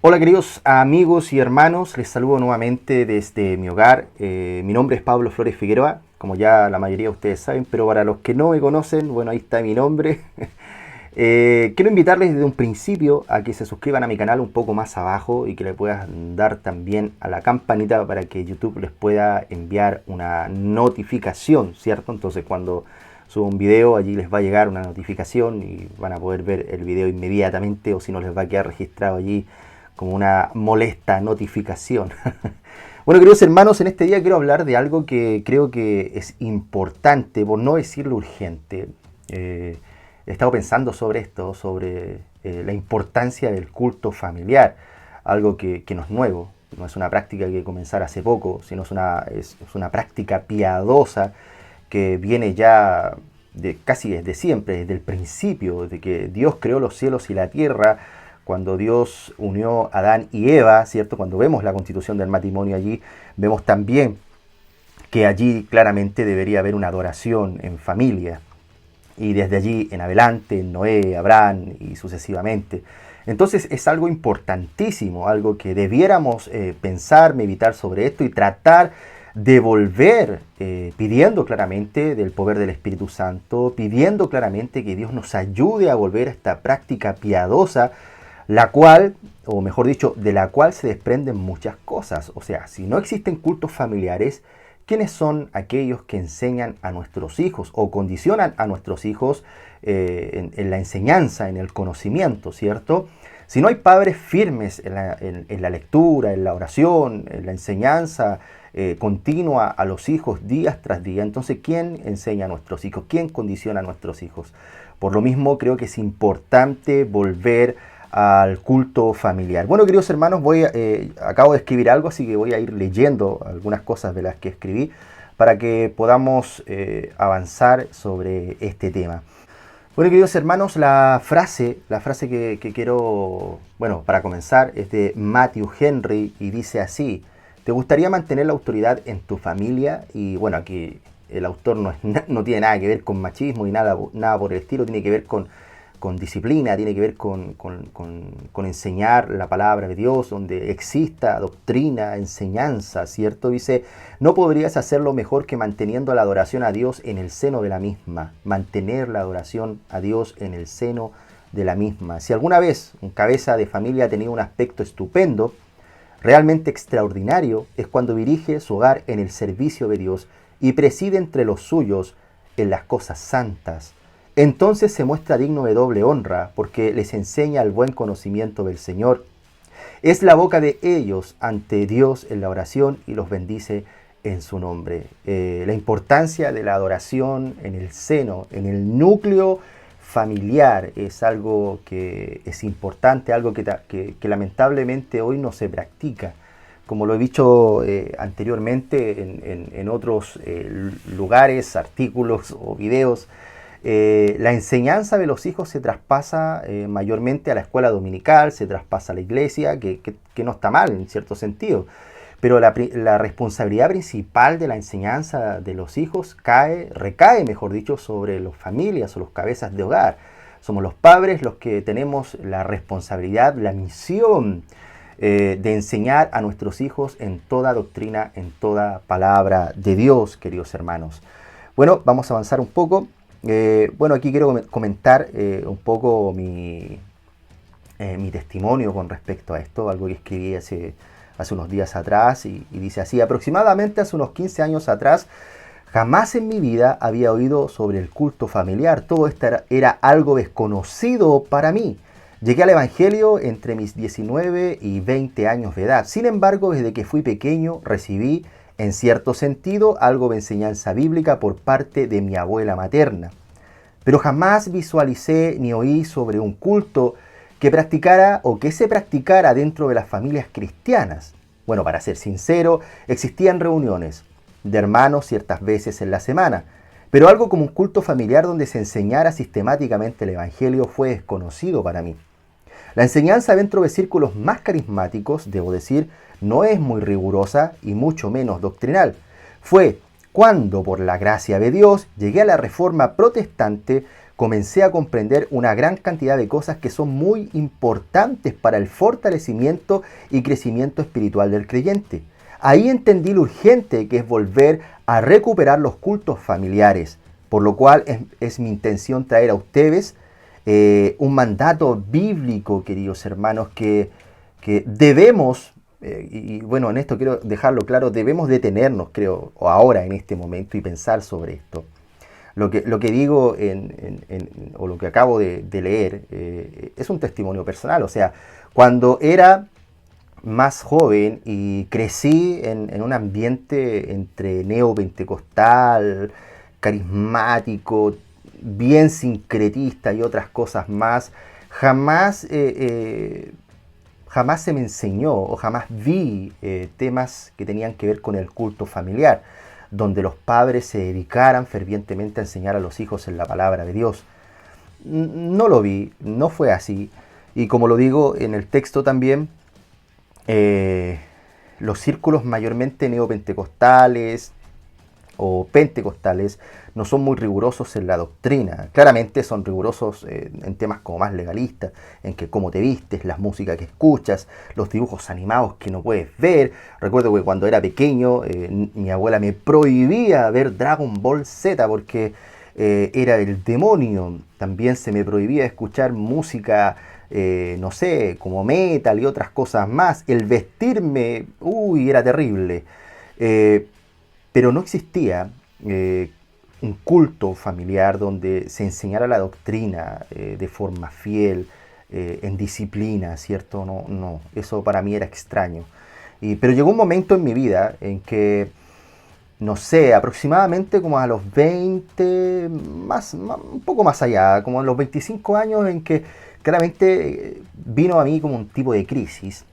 Hola queridos amigos y hermanos, les saludo nuevamente desde mi hogar. Mi nombre es Pablo Flores Figueroa, como ya la mayoría de ustedes saben, pero para los que no me conocen, bueno, ahí está mi nombre. Quiero invitarles desde un principio a que se suscriban a mi canal un poco más abajo y que le puedan dar también a la campanita para que YouTube les pueda enviar una notificación, ¿cierto? Entonces cuando subo un video allí les va a llegar una notificación y van a poder ver el video inmediatamente, o si no les va a quedar registrado allí como una molesta notificación. Bueno, queridos hermanos, en este día quiero hablar de algo que creo que es importante, por no decirlo urgente. He estado pensando sobre esto, sobre la importancia del culto familiar, algo que no es nuevo, no es una práctica que comenzara hace poco, sino es una práctica piadosa que viene ya casi desde siempre, desde el principio, desde que Dios creó los cielos y la tierra. Cuando Dios unió a Adán y Eva, ¿cierto? Cuando vemos la constitución del matrimonio allí, vemos también que allí claramente debería haber una adoración en familia. Y desde allí en adelante, Noé, Abraham y sucesivamente. Entonces es algo importantísimo, algo que debiéramos pensar, meditar sobre esto y tratar de volver pidiendo claramente del poder del Espíritu Santo, pidiendo claramente que Dios nos ayude a volver a esta práctica piadosa, la cual, o mejor dicho, de la cual se desprenden muchas cosas. O sea, si no existen cultos familiares, ¿quiénes son aquellos que enseñan a nuestros hijos o condicionan a nuestros hijos en la enseñanza, en el conocimiento, ¿cierto? Si no hay padres firmes en la lectura, en la oración, en la enseñanza continua a los hijos día tras día, entonces ¿quién enseña a nuestros hijos? ¿Quién condiciona a nuestros hijos? Por lo mismo creo que es importante volver al culto familiar. Bueno, queridos hermanos, acabo de escribir algo, así que voy a ir leyendo algunas cosas de las que escribí para que podamos avanzar sobre este tema. Bueno, queridos hermanos, la frase que quiero, bueno, para comenzar, es de Matthew Henry y dice así: ¿te gustaría mantener la autoridad en tu familia? Y bueno, aquí el autor no tiene nada que ver con machismo y nada por el estilo, tiene que ver con disciplina, tiene que ver con enseñar la palabra de Dios, donde exista doctrina, enseñanza, ¿cierto? Dice, no podrías hacerlo mejor que manteniendo la adoración a Dios en el seno de la misma. Mantener la adoración a Dios en el seno de la misma. Si alguna vez un cabeza de familia ha tenido un aspecto estupendo, realmente extraordinario, es cuando dirige su hogar en el servicio de Dios y preside entre los suyos en las cosas santas. Entonces se muestra digno de doble honra, porque les enseña el buen conocimiento del Señor. Es la boca de ellos ante Dios en la oración y los bendice en su nombre. La importancia de la adoración en el seno, en el núcleo familiar, es algo que es importante, algo que lamentablemente hoy no se practica. Como lo he dicho anteriormente en otros lugares, artículos o videos, la enseñanza de los hijos se traspasa mayormente a la escuela dominical, se traspasa a la iglesia, que no está mal en cierto sentido. Pero la responsabilidad principal de la enseñanza de los hijos recae, mejor dicho, sobre las familias o los cabezas de hogar. Somos los padres los que tenemos la responsabilidad, la misión de enseñar a nuestros hijos en toda doctrina, en toda palabra de Dios, queridos hermanos. Bueno, vamos a avanzar un poco. Bueno, aquí quiero comentar un poco mi testimonio con respecto a esto, algo que escribí hace unos días atrás y dice así: aproximadamente hace unos 15 años atrás, jamás en mi vida había oído sobre el culto familiar. Todo esto era algo desconocido para mí. Llegué al Evangelio entre mis 19 y 20 años de edad. Sin embargo, desde que fui pequeño recibí, en cierto sentido, algo de enseñanza bíblica por parte de mi abuela materna. Pero jamás visualicé ni oí sobre un culto que practicara o que se practicara dentro de las familias cristianas. Bueno, para ser sincero, existían reuniones de hermanos ciertas veces en la semana, pero algo como un culto familiar donde se enseñara sistemáticamente el Evangelio fue desconocido para mí. La enseñanza dentro de círculos más carismáticos, debo decir, no es muy rigurosa y mucho menos doctrinal. Fue cuando, por la gracia de Dios, llegué a la Reforma protestante comencé a comprender una gran cantidad de cosas que son muy importantes para el fortalecimiento y crecimiento espiritual del creyente. Ahí entendí lo urgente que es volver a recuperar los cultos familiares, por lo cual es mi intención traer a ustedes un mandato bíblico, queridos hermanos, que debemos, y bueno, en esto quiero dejarlo claro, debemos detenernos, creo, o ahora en este momento y pensar sobre esto. Lo que digo o lo que acabo de leer es un testimonio personal. O sea, cuando era más joven y crecí en un ambiente entre neopentecostal, carismático, bien sincretista y otras cosas más, jamás se me enseñó o jamás vi temas que tenían que ver con el culto familiar, donde los padres se dedicaran fervientemente a enseñar a los hijos en la palabra de Dios. No lo vi, no fue así. Y como lo digo en el texto también, los círculos mayormente neopentecostales o pentecostales no son muy rigurosos en la doctrina. Claramente son rigurosos en temas como más legalistas, en que cómo te vistes, la música que escuchas, los dibujos animados que no puedes ver. Recuerdo que cuando era pequeño mi abuela me prohibía ver Dragon Ball Z porque era del demonio. También se me prohibía escuchar música no sé, como metal y otras cosas más. El vestirme, era terrible. Pero no existía un culto familiar donde se enseñara la doctrina de forma fiel, en disciplina, ¿cierto? No, eso para mí era extraño. Pero llegó un momento en mi vida en que, no sé, aproximadamente como a los 20, un poco más allá, como a los 25 años, en que claramente vino a mí como un tipo de crisis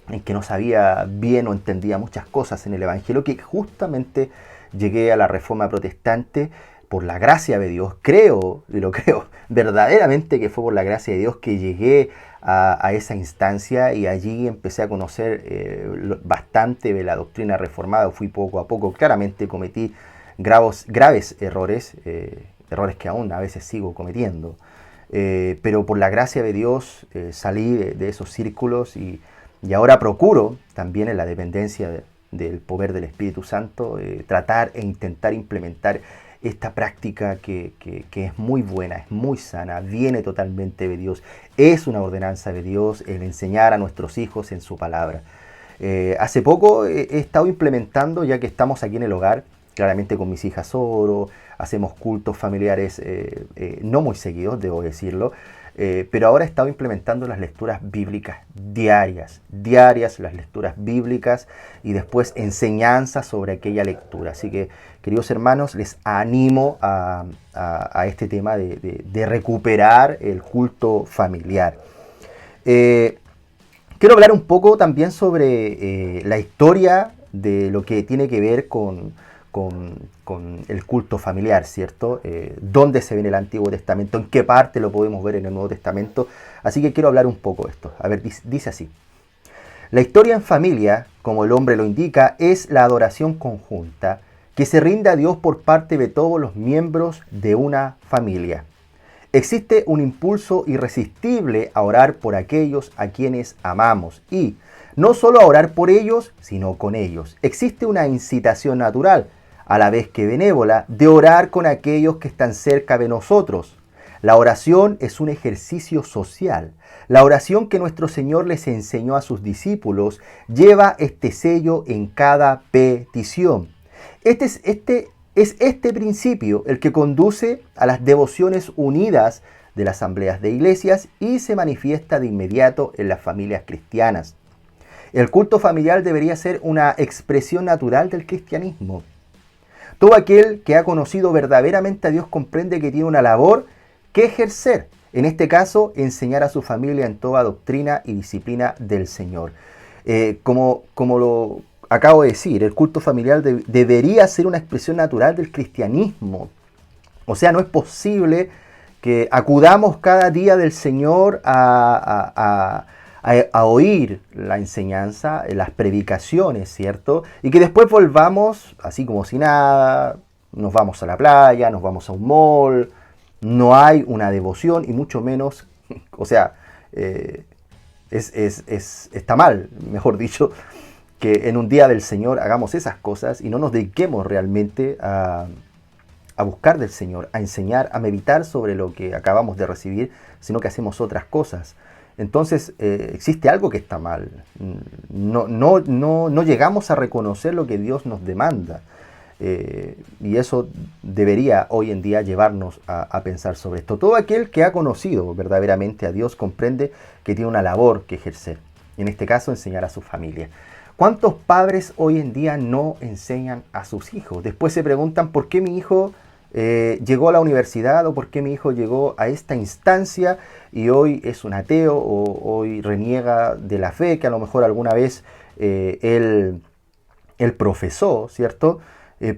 en que no sabía bien o entendía muchas cosas en el Evangelio, que justamente llegué a la Reforma Protestante por la gracia de Dios. Creo, y lo creo verdaderamente, que fue por la gracia de Dios que llegué a esa instancia, y allí empecé a conocer bastante de la doctrina reformada. Fui poco a poco, claramente cometí graves errores, errores que aún a veces sigo cometiendo. Pero por la gracia de Dios salí de esos círculos y ahora procuro también en la dependencia del poder del Espíritu Santo tratar e intentar implementar esta práctica que es muy buena, es muy sana, viene totalmente de Dios, es una ordenanza de Dios el enseñar a nuestros hijos en su palabra. Hace poco he estado implementando, ya que estamos aquí en el hogar, claramente con mis hijas oro, hacemos cultos familiares no muy seguidos, debo decirlo, pero ahora he estado implementando las lecturas bíblicas diarias las lecturas bíblicas y después enseñanzas sobre aquella lectura. Así que, queridos hermanos, les animo a este tema de recuperar el culto familiar. Quiero hablar un poco también sobre la historia de lo que tiene que ver con el culto familiar, ¿cierto? ¿Dónde se ve en el Antiguo Testamento? ¿En qué parte lo podemos ver en el Nuevo Testamento? Así que quiero hablar un poco de esto. A ver, dice así. La historia en familia, como el nombre lo indica, es la adoración conjunta que se rinde a Dios por parte de todos los miembros de una familia. Existe un impulso irresistible a orar por aquellos a quienes amamos y no solo a orar por ellos, sino con ellos. Existe una incitación natural, a la vez que benévola, de orar con aquellos que están cerca de nosotros. La oración es un ejercicio social. La oración que nuestro Señor les enseñó a sus discípulos lleva este sello en cada petición. Es este principio el que conduce a las devociones unidas de las asambleas de iglesias y se manifiesta de inmediato en las familias cristianas. El culto familiar debería ser una expresión natural del cristianismo. Todo aquel que ha conocido verdaderamente a Dios comprende que tiene una labor que ejercer. En este caso, enseñar a su familia en toda doctrina y disciplina del Señor. Como lo acabo de decir, el culto familiar debería ser una expresión natural del cristianismo. O sea, no es posible que acudamos cada día del Señor a oír la enseñanza, las predicaciones, ¿cierto? Y que después volvamos, así como si nada, nos vamos a la playa, nos vamos a un mall, No hay una devoción y mucho menos, o sea, está mal, mejor dicho, que en un día del Señor hagamos esas cosas y no nos dediquemos realmente a buscar del Señor, a enseñar, a meditar sobre lo que acabamos de recibir, sino que hacemos otras cosas. Entonces existe algo que está mal. No llegamos a reconocer lo que Dios nos demanda. Y eso debería hoy en día llevarnos a pensar sobre esto. Todo aquel que ha conocido verdaderamente a Dios comprende que tiene una labor que ejercer. Y en este caso enseñar a su familia. ¿Cuántos padres hoy en día no enseñan a sus hijos? Después se preguntan por qué mi hijo llegó a la universidad o por qué mi hijo llegó a esta instancia y hoy es un ateo o hoy reniega de la fe que a lo mejor alguna vez él profesó, ¿cierto?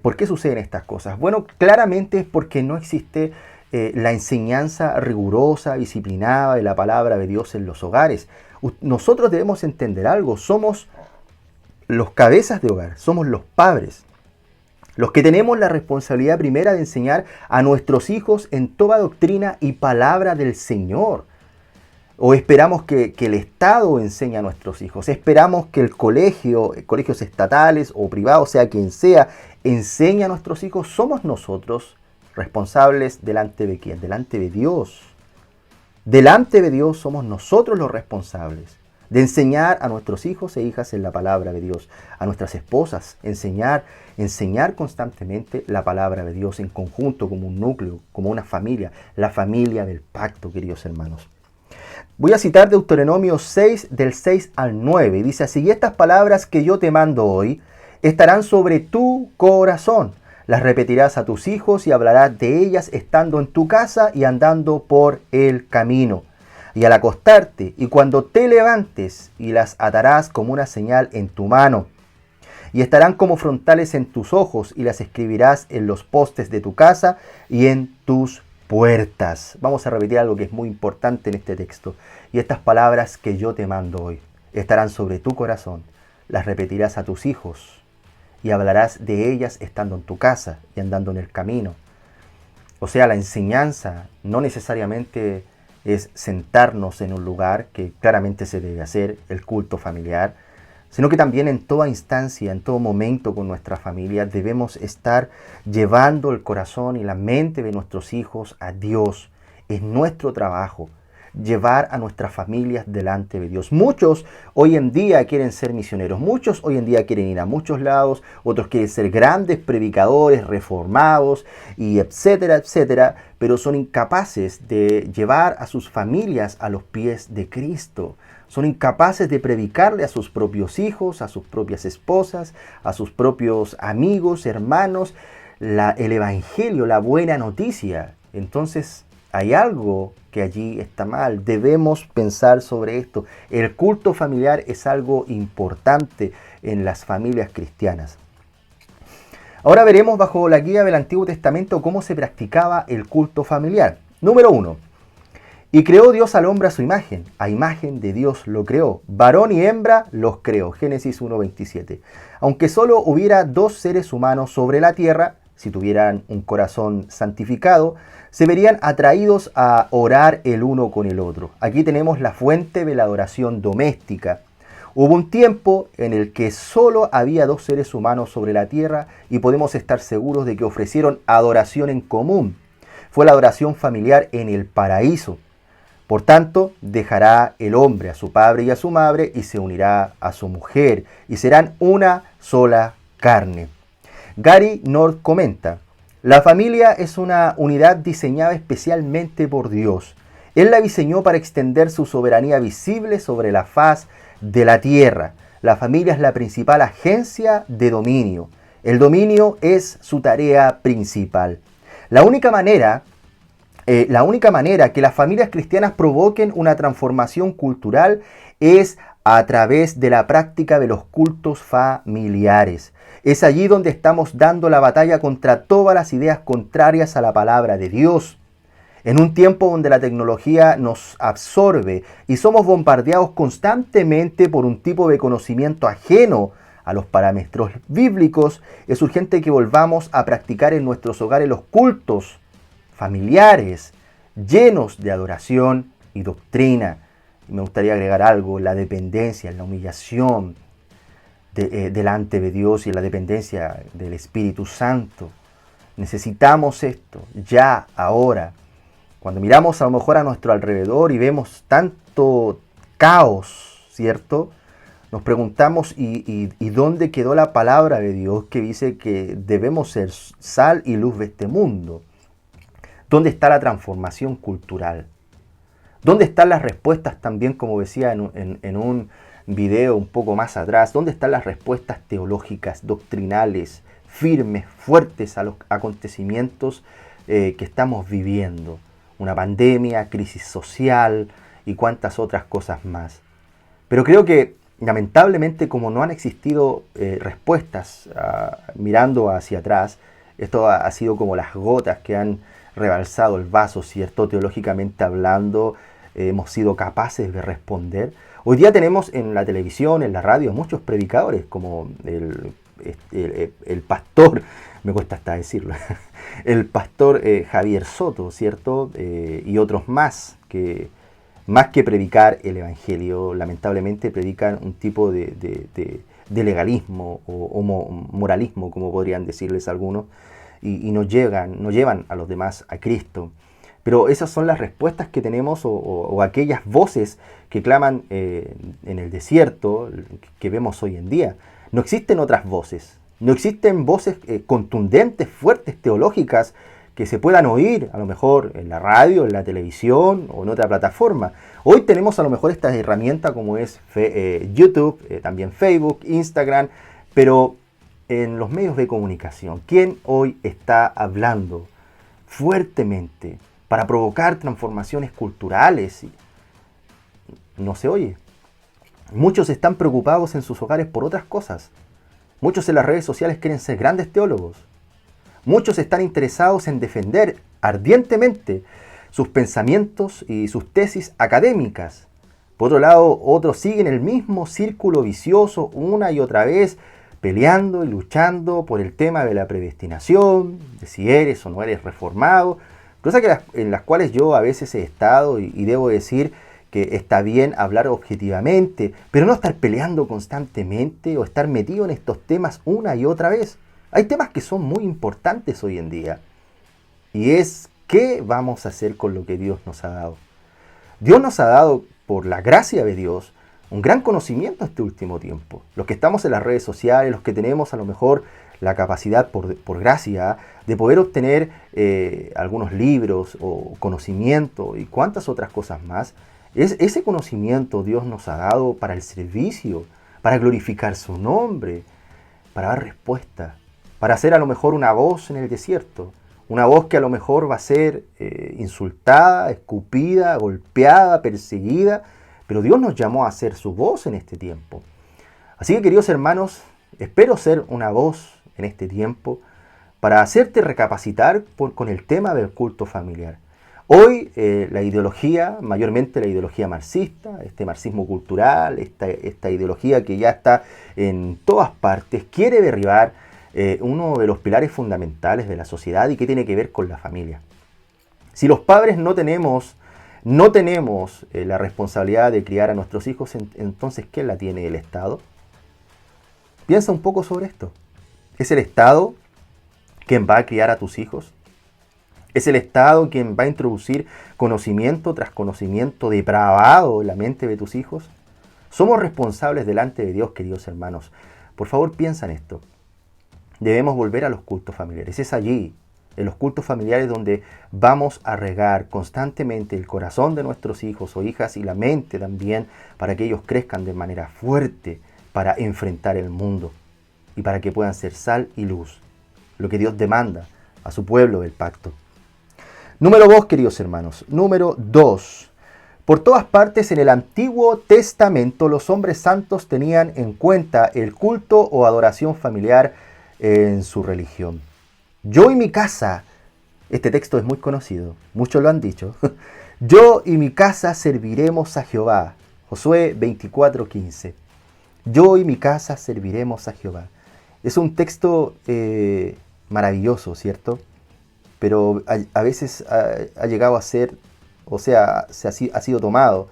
¿Por qué suceden estas cosas? Bueno, claramente es porque no existe la enseñanza rigurosa, disciplinada de la palabra de Dios en los hogares. Nosotros debemos entender algo, somos los cabezas de hogar, somos los padres, los que tenemos la responsabilidad primera de enseñar a nuestros hijos en toda doctrina y palabra del Señor. O esperamos que el Estado enseñe a nuestros hijos, esperamos que el colegio, colegios estatales o privados, sea quien sea, enseñe a nuestros hijos. Somos nosotros responsables delante de quién, delante de Dios. Delante de Dios somos nosotros los responsables de enseñar a nuestros hijos e hijas en la palabra de Dios, a nuestras esposas, enseñar constantemente la palabra de Dios en conjunto, como un núcleo, como una familia, la familia del pacto, queridos hermanos. Voy a citar Deuteronomio 6, del 6 al 9. Dice así: y estas palabras que yo te mando hoy estarán sobre tu corazón. Las repetirás a tus hijos y hablarás de ellas estando en tu casa y andando por el camino. Y al acostarte y cuando te levantes, y las atarás como una señal en tu mano. Y estarán como frontales en tus ojos y las escribirás en los postes de tu casa y en tus puertas. Vamos a repetir algo que es muy importante en este texto. Y estas palabras que yo te mando hoy estarán sobre tu corazón. Las repetirás a tus hijos y hablarás de ellas estando en tu casa y andando en el camino. O sea, la enseñanza no necesariamente es sentarnos en un lugar, que claramente se debe hacer, el culto familiar, sino que también en toda instancia, en todo momento con nuestra familia debemos estar llevando el corazón y la mente de nuestros hijos a Dios. Es nuestro trabajo llevar a nuestras familias delante de Dios. Muchos hoy en día quieren ser misioneros, muchos hoy en día quieren ir a muchos lados, otros quieren ser grandes predicadores, reformados y etcétera, etcétera, pero son incapaces de llevar a sus familias a los pies de Cristo. Son incapaces de predicarle a sus propios hijos, a sus propias esposas, a sus propios amigos, hermanos, el evangelio, la buena noticia. Entonces, hay algo que allí está mal. Debemos pensar sobre esto. El culto familiar es algo importante en las familias cristianas. Ahora veremos bajo la guía del Antiguo Testamento cómo se practicaba el culto familiar. Número 1. Y creó Dios al hombre a su imagen de Dios lo creó, varón y hembra los creó. Génesis 1:27. Aunque solo hubiera dos seres humanos sobre la tierra, si tuvieran un corazón santificado, se verían atraídos a orar el uno con el otro. Aquí tenemos la fuente de la adoración doméstica. Hubo un tiempo en el que solo había dos seres humanos sobre la tierra y podemos estar seguros de que ofrecieron adoración en común. Fue la adoración familiar en el paraíso. Por tanto, dejará el hombre a su padre y a su madre y se unirá a su mujer y serán una sola carne. Gary North comenta: la familia es una unidad diseñada especialmente por Dios. Él la diseñó para extender su soberanía visible sobre la faz de la tierra. La familia es la principal agencia de dominio. El dominio es su tarea principal. La única manera que las familias cristianas provoquen una transformación cultural es a través de la práctica de los cultos familiares. Es allí donde estamos dando la batalla contra todas las ideas contrarias a la palabra de Dios. En un tiempo donde la tecnología nos absorbe y somos bombardeados constantemente por un tipo de conocimiento ajeno a los parámetros bíblicos, es urgente que volvamos a practicar en nuestros hogares los cultos familiares, llenos de adoración y doctrina. Y me gustaría agregar algo: la dependencia, la humillación delante de Dios y la dependencia del Espíritu Santo. Necesitamos esto, ya, ahora. Cuando miramos a lo mejor a nuestro alrededor y vemos tanto caos, ¿cierto? Nos preguntamos, ¿y dónde quedó la palabra de Dios que dice que debemos ser sal y luz de este mundo? ¿Dónde está la transformación cultural? ¿Dónde están las respuestas también, como decía en un video un poco más atrás? ¿Dónde están las respuestas teológicas, doctrinales, firmes, fuertes a los acontecimientos que estamos viviendo? Una pandemia, crisis social y cuantas otras cosas más. Pero creo que lamentablemente, como no han existido respuestas mirando hacia atrás, esto ha sido como las gotas que han rebalsado el vaso, ¿cierto? Teológicamente hablando, hemos sido capaces de responder. Hoy día tenemos en la televisión, en la radio, muchos predicadores, como el pastor, me cuesta hasta decirlo, el pastor Javier Soto, ¿cierto? Y otros más que predicar el Evangelio, lamentablemente predican un tipo de legalismo o moralismo, como podrían decirles algunos, y no llevan a los demás a Cristo. Pero esas son las respuestas que tenemos o aquellas voces que claman en el desierto que vemos hoy en día. No existen otras voces, no existen voces contundentes, fuertes, teológicas, que se puedan oír a lo mejor en la radio, en la televisión o en otra plataforma. Hoy tenemos a lo mejor esta herramienta como es YouTube, también Facebook, Instagram, pero en los medios de comunicación, ¿quién hoy está hablando fuertemente para provocar transformaciones culturales? No se oye. Muchos están preocupados en sus hogares por otras cosas. Muchos en las redes sociales quieren ser grandes teólogos. Muchos están interesados en defender ardientemente sus pensamientos y sus tesis académicas. Por otro lado, otros siguen el mismo círculo vicioso una y otra vez, peleando y luchando por el tema de la predestinación, de si eres o no eres reformado, cosas en las cuales yo a veces he estado y debo decir que está bien hablar objetivamente, pero no estar peleando constantemente o estar metido en estos temas una y otra vez. Hay temas que son muy importantes hoy en día, y es ¿qué vamos a hacer con lo que Dios nos ha dado? Dios nos ha dado, por la gracia de Dios, un gran conocimiento este último tiempo. Los que estamos en las redes sociales, los que tenemos a lo mejor la capacidad, por gracia, de poder obtener algunos libros o conocimiento y cuantas otras cosas más, ese conocimiento Dios nos ha dado para el servicio, para glorificar su nombre, para dar respuesta, para ser a lo mejor una voz en el desierto, una voz que a lo mejor va a ser insultada, escupida, golpeada, perseguida, pero Dios nos llamó a ser su voz en este tiempo. Así que, queridos hermanos, espero ser una voz en este tiempo para hacerte recapacitar con el tema del culto familiar. Hoy la ideología, mayormente la ideología marxista, este marxismo cultural, esta ideología que ya está en todas partes, quiere derribar uno de los pilares fundamentales de la sociedad y que tiene que ver con la familia. Si los padres no tenemos la responsabilidad de criar a nuestros hijos, entonces ¿quién la tiene? ¿El Estado? Piensa un poco sobre esto. ¿Es el Estado quien va a criar a tus hijos? ¿Es el Estado quien va a introducir conocimiento tras conocimiento depravado en la mente de tus hijos? Somos responsables delante de Dios, queridos hermanos. Por favor, piensa en esto. Debemos volver a los cultos familiares. Es allí, en los cultos familiares, donde vamos a regar constantemente el corazón de nuestros hijos o hijas y la mente también, para que ellos crezcan de manera fuerte para enfrentar el mundo y para que puedan ser sal y luz, lo que Dios demanda a su pueblo del pacto. Número 2, queridos hermanos. Número 2. Por todas partes en el Antiguo Testamento los hombres santos tenían en cuenta el culto o adoración familiar en su religión. Yo y mi casa, este texto es muy conocido, muchos lo han dicho. Yo y mi casa serviremos a Jehová. Josué 24:15. Yo y mi casa serviremos a Jehová. Es un texto maravilloso, ¿cierto? pero a veces ha llegado a ser, o sea, ha sido tomado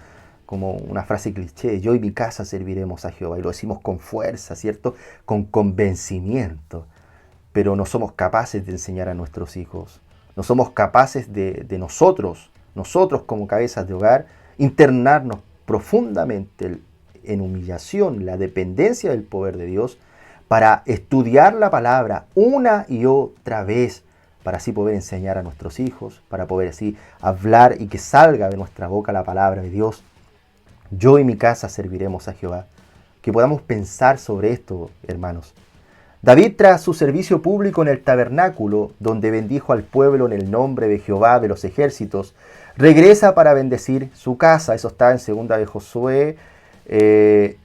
como una frase cliché: yo y mi casa serviremos a Jehová, y lo decimos con fuerza, ¿cierto? Con convencimiento, pero no somos capaces de enseñar a nuestros hijos, no somos capaces de nosotros como cabezas de hogar, internarnos profundamente en humillación, la dependencia del poder de Dios, para estudiar la palabra una y otra vez, para así poder enseñar a nuestros hijos, para poder así hablar y que salga de nuestra boca la palabra de Dios. Yo y mi casa serviremos a Jehová. Que podamos pensar sobre esto, hermanos. David, tras su servicio público en el tabernáculo, donde bendijo al pueblo en el nombre de Jehová de los ejércitos, regresa para bendecir su casa. Eso está en segunda de Josué, en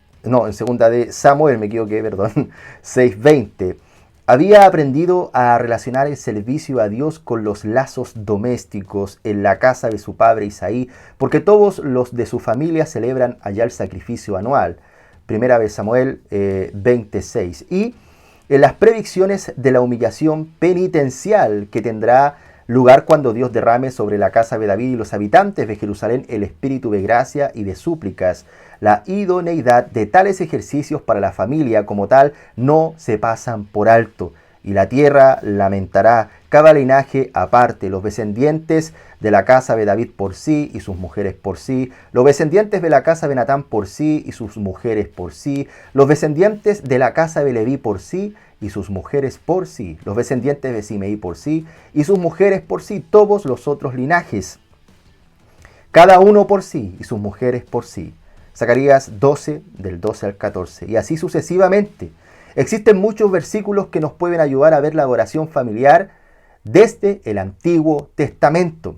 segunda de Samuel, 6:20. Había aprendido a relacionar el servicio a Dios con los lazos domésticos en la casa de su padre Isaí, porque todos los de su familia celebran allá el sacrificio anual. Primera de Samuel 26. Y en las predicciones de la humillación penitencial que tendrá lugar cuando Dios derrame sobre la casa de David y los habitantes de Jerusalén el espíritu de gracia y de súplicas. La idoneidad de tales ejercicios para la familia como tal no se pasan por alto, y la tierra lamentará cada linaje aparte, los descendientes de la casa de David por sí y sus mujeres por sí, los descendientes de la casa de Natán por sí y sus mujeres por sí, los descendientes de la casa de Leví por sí y sus mujeres por sí, los descendientes de Simeí por sí y sus mujeres por sí, todos los otros linajes, cada uno por sí y sus mujeres por sí. Zacarías 12, del 12 al 14, y así sucesivamente. Existen muchos versículos que nos pueden ayudar a ver la adoración familiar desde el Antiguo Testamento.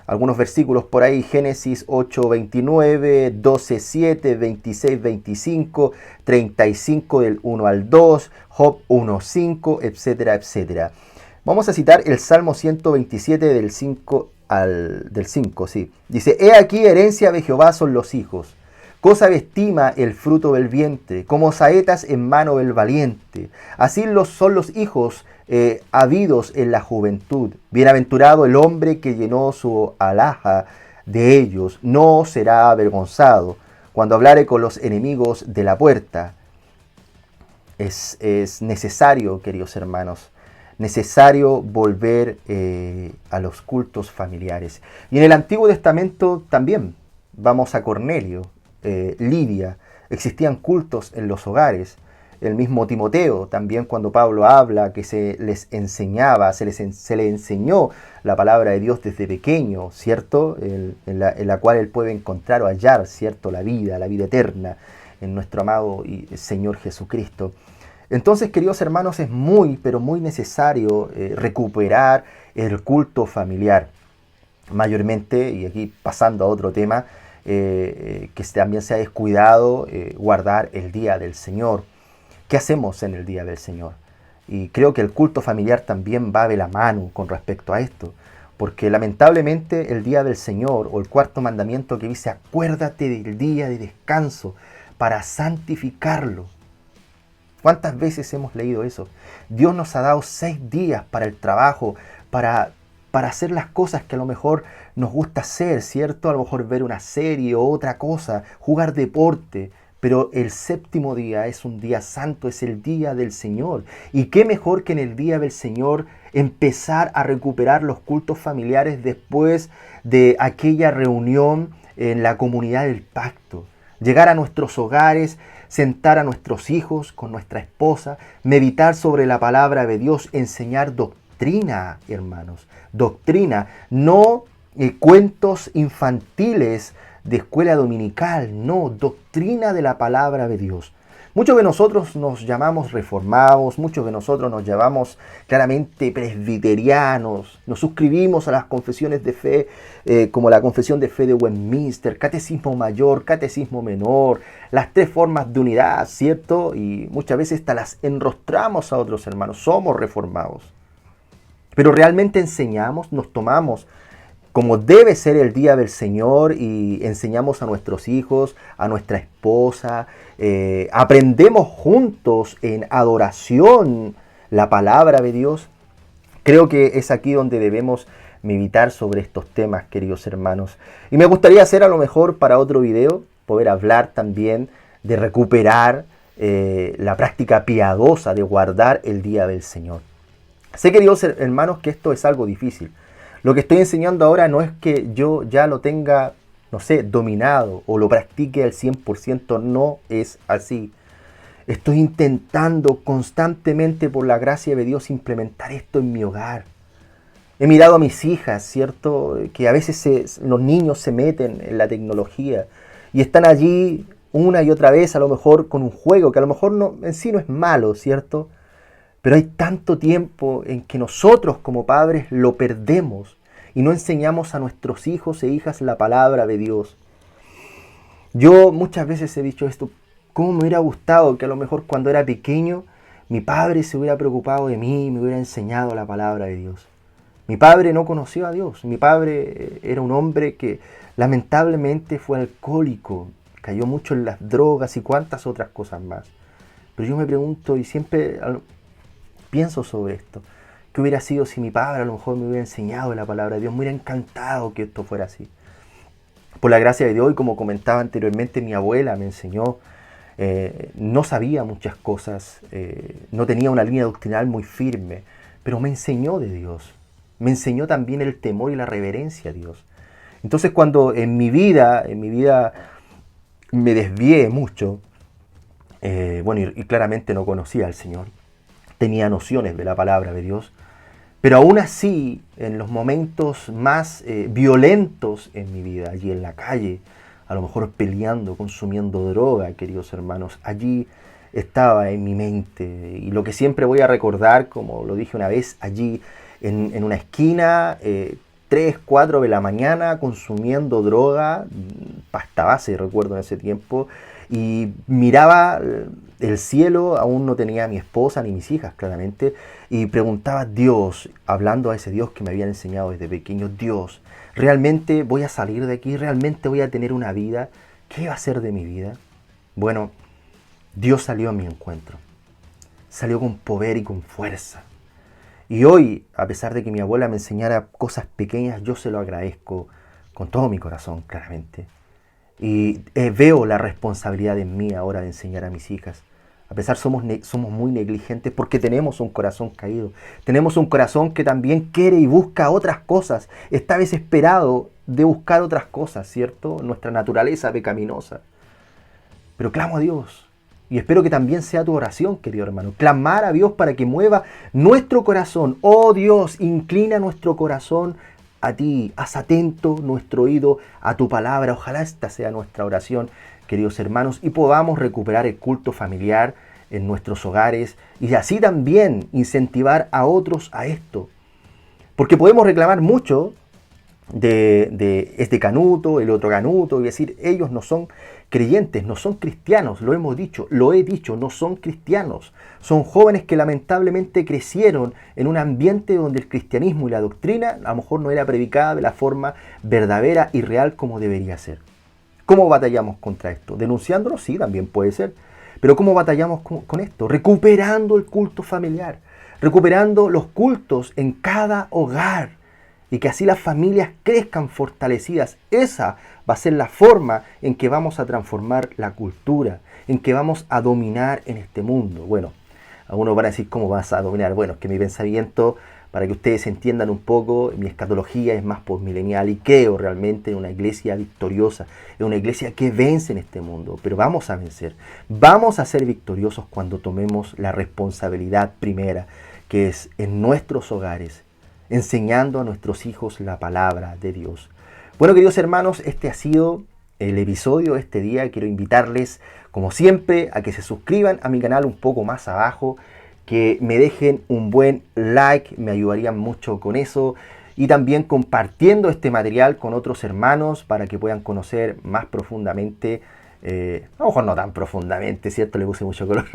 Algunos versículos por ahí: Génesis 8:29, 12:7, 26:25, 35 del 1 al 2, Job 1:5, etcétera, etcétera. Vamos a citar el Salmo 127 del 5 del 5, sí. Dice: He aquí, herencia de Jehová son los hijos, cosa de estima el fruto del vientre, como saetas en mano del valiente. Así son los hijos habidos en la juventud. Bienaventurado el hombre que llenó su alhaja de ellos, no será avergonzado cuando hablare con los enemigos de la puerta. Es necesario, queridos hermanos, necesario volver a los cultos familiares. Y en el Antiguo Testamento también, vamos a Cornelio, Lidia, existían cultos en los hogares. El mismo Timoteo, también cuando Pablo habla que se les enseñaba, se le enseñó la palabra de Dios desde pequeño, ¿cierto? En la cual él puede encontrar o hallar, ¿cierto? La vida eterna en nuestro amado y Señor Jesucristo. Entonces, queridos hermanos, es muy, pero muy necesario recuperar el culto familiar. Mayormente, y aquí pasando a otro tema, que también se ha descuidado, guardar el día del Señor. ¿Qué hacemos en el día del Señor? Y creo que el culto familiar también va de la mano con respecto a esto, porque lamentablemente el día del Señor, o el cuarto mandamiento que dice: acuérdate del día de descanso para santificarlo. ¿Cuántas veces hemos leído eso? Dios nos ha dado 6 días para el trabajo, para hacer las cosas que a lo mejor nos gusta hacer, ¿cierto? A lo mejor ver una serie o otra cosa, jugar deporte. Pero el 7º día es un día santo, es el día del Señor. Y qué mejor que en el día del Señor empezar a recuperar los cultos familiares después de aquella reunión en la comunidad del pacto. Llegar a nuestros hogares, sentar a nuestros hijos con nuestra esposa, meditar sobre la palabra de Dios, enseñar doctrina, hermanos. Doctrina, no cuentos infantiles de escuela dominical, no, doctrina de la palabra de Dios. Muchos de nosotros nos llamamos reformados, muchos de nosotros nos llamamos claramente presbiterianos, nos suscribimos a las confesiones de fe, como la confesión de fe de Westminster, catecismo mayor, catecismo menor, las 3 formas de unidad, ¿cierto? Y muchas veces hasta las enrostramos a otros hermanos, somos reformados. Pero realmente enseñamos, nos tomamos como debe ser el día del Señor y enseñamos a nuestros hijos, a nuestra esposa, aprendemos juntos en adoración la palabra de Dios. Creo que es aquí donde debemos meditar sobre estos temas, queridos hermanos. Y me gustaría hacer a lo mejor para otro video, poder hablar también de recuperar la práctica piadosa de guardar el día del Señor. Sé, queridos hermanos, que esto es algo difícil. Lo que estoy enseñando ahora no es que yo ya lo tenga, no sé, dominado o lo practique al 100%, no es así. Estoy intentando constantemente, por la gracia de Dios, implementar esto en mi hogar. He mirado a mis hijas, ¿cierto? Que a veces los niños se meten en la tecnología y están allí una y otra vez, a lo mejor con un juego que a lo mejor no, en sí no es malo, ¿cierto? Pero hay tanto tiempo en que nosotros como padres lo perdemos y no enseñamos a nuestros hijos e hijas la palabra de Dios. Yo muchas veces he dicho esto, ¿cómo me hubiera gustado que a lo mejor cuando era pequeño mi padre se hubiera preocupado de mí y me hubiera enseñado la palabra de Dios? Mi padre no conoció a Dios. Mi padre era un hombre que lamentablemente fue alcohólico, cayó mucho en las drogas y cuantas otras cosas más. Pero yo me pregunto y siempre pienso sobre esto. ¿Qué hubiera sido si mi padre a lo mejor me hubiera enseñado la palabra de Dios? Me hubiera encantado que esto fuera así. Por la gracia de Dios, y como comentaba anteriormente, mi abuela me enseñó. No sabía muchas cosas, no tenía una línea doctrinal muy firme, pero me enseñó de Dios. Me enseñó también el temor y la reverencia a Dios. Entonces cuando en mi vida me desvié mucho, y claramente no conocía al Señor, tenía nociones de la palabra de Dios, pero aún así, en los momentos más violentos en mi vida, allí en la calle, a lo mejor peleando, consumiendo droga, queridos hermanos, allí estaba en mi mente. Y lo que siempre voy a recordar, como lo dije una vez, allí en una esquina, 3, 4 de la mañana, consumiendo droga, pasta base, recuerdo en ese tiempo, y miraba el cielo, aún no tenía a mi esposa ni mis hijas, claramente, y preguntaba a Dios, hablando a ese Dios que me habían enseñado desde pequeño, Dios, ¿realmente voy a salir de aquí? ¿Realmente voy a tener una vida? ¿Qué va a ser de mi vida? Bueno, Dios salió a mi encuentro, salió con poder y con fuerza. Y hoy, a pesar de que mi abuela me enseñara cosas pequeñas, yo se lo agradezco con todo mi corazón, claramente. Y veo la responsabilidad en mí ahora de enseñar a mis hijas. A pesar somos muy negligentes porque tenemos un corazón caído. Tenemos un corazón que también quiere y busca otras cosas. Está desesperado de buscar otras cosas, ¿cierto? Nuestra naturaleza pecaminosa. Pero clamo a Dios. Y espero que también sea tu oración, querido hermano. Clamar a Dios para que mueva nuestro corazón. Oh Dios, inclina nuestro corazón a ti. Haz atento nuestro oído a tu palabra. Ojalá esta sea nuestra oración, queridos hermanos, y podamos recuperar el culto familiar en nuestros hogares y así también incentivar a otros a esto. Porque podemos reclamar mucho de este canuto, el otro canuto, y decir, ellos no son creyentes, no son cristianos, lo hemos dicho, lo he dicho, no son cristianos. Son jóvenes que lamentablemente crecieron en un ambiente donde el cristianismo y la doctrina a lo mejor no era predicada de la forma verdadera y real como debería ser. ¿Cómo batallamos contra esto? ¿Denunciándolo? Sí, también puede ser. Pero ¿cómo batallamos con esto? Recuperando el culto familiar, recuperando los cultos en cada hogar, y que así las familias crezcan fortalecidas. Esa va a ser la forma en que vamos a transformar la cultura, en que vamos a dominar en este mundo. Bueno, algunos van a decir, ¿cómo vas a dominar? Bueno, es que mi pensamiento, para que ustedes entiendan un poco, mi escatología es más postmilenial y creo realmente en una iglesia victoriosa, en una iglesia que vence en este mundo. Pero vamos a vencer, vamos a ser victoriosos cuando tomemos la responsabilidad primera, que es en nuestros hogares, enseñando a nuestros hijos la palabra de Dios. Bueno, queridos hermanos, este ha sido el episodio de este día. Quiero invitarles, como siempre, a que se suscriban a mi canal un poco más abajo, que me dejen un buen like, me ayudarían mucho con eso, y también compartiendo este material con otros hermanos para que puedan conocer más profundamente, a lo mejor no tan profundamente, ¿cierto? Le puse mucho color.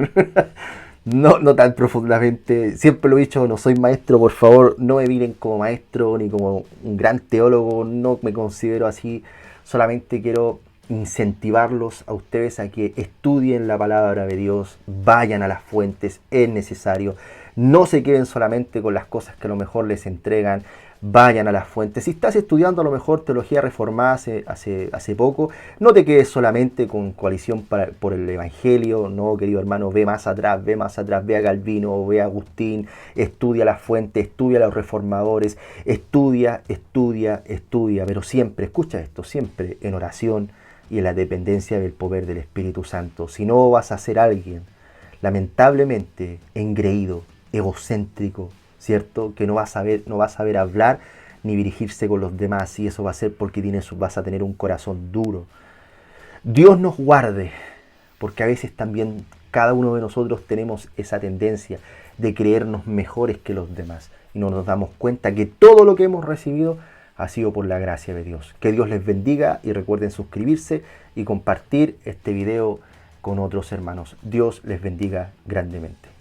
No tan profundamente, siempre lo he dicho, no soy maestro, por favor, no me miren como maestro ni como un gran teólogo, no me considero así, solamente quiero incentivarlos a ustedes a que estudien la palabra de Dios, vayan a las fuentes, es necesario. No se queden solamente con las cosas que a lo mejor les entregan, vayan a las fuentes. Si estás estudiando a lo mejor teología reformada hace poco, no te quedes solamente con coalición por el Evangelio. No, querido hermano, ve más atrás, ve a Calvino, ve a Agustín, estudia las fuentes, estudia a los reformadores, estudia, pero siempre, escucha esto, siempre en oración y en la dependencia del poder del Espíritu Santo. Si no, vas a ser alguien lamentablemente engreído, egocéntrico, ¿cierto? Que no va a saber hablar ni dirigirse con los demás, y eso va a ser porque vas a tener un corazón duro. Dios nos guarde, porque a veces también cada uno de nosotros tenemos esa tendencia de creernos mejores que los demás y no nos damos cuenta que todo lo que hemos recibido ha sido por la gracia de Dios. Que Dios les bendiga y recuerden suscribirse y compartir este video con otros hermanos. Dios les bendiga grandemente.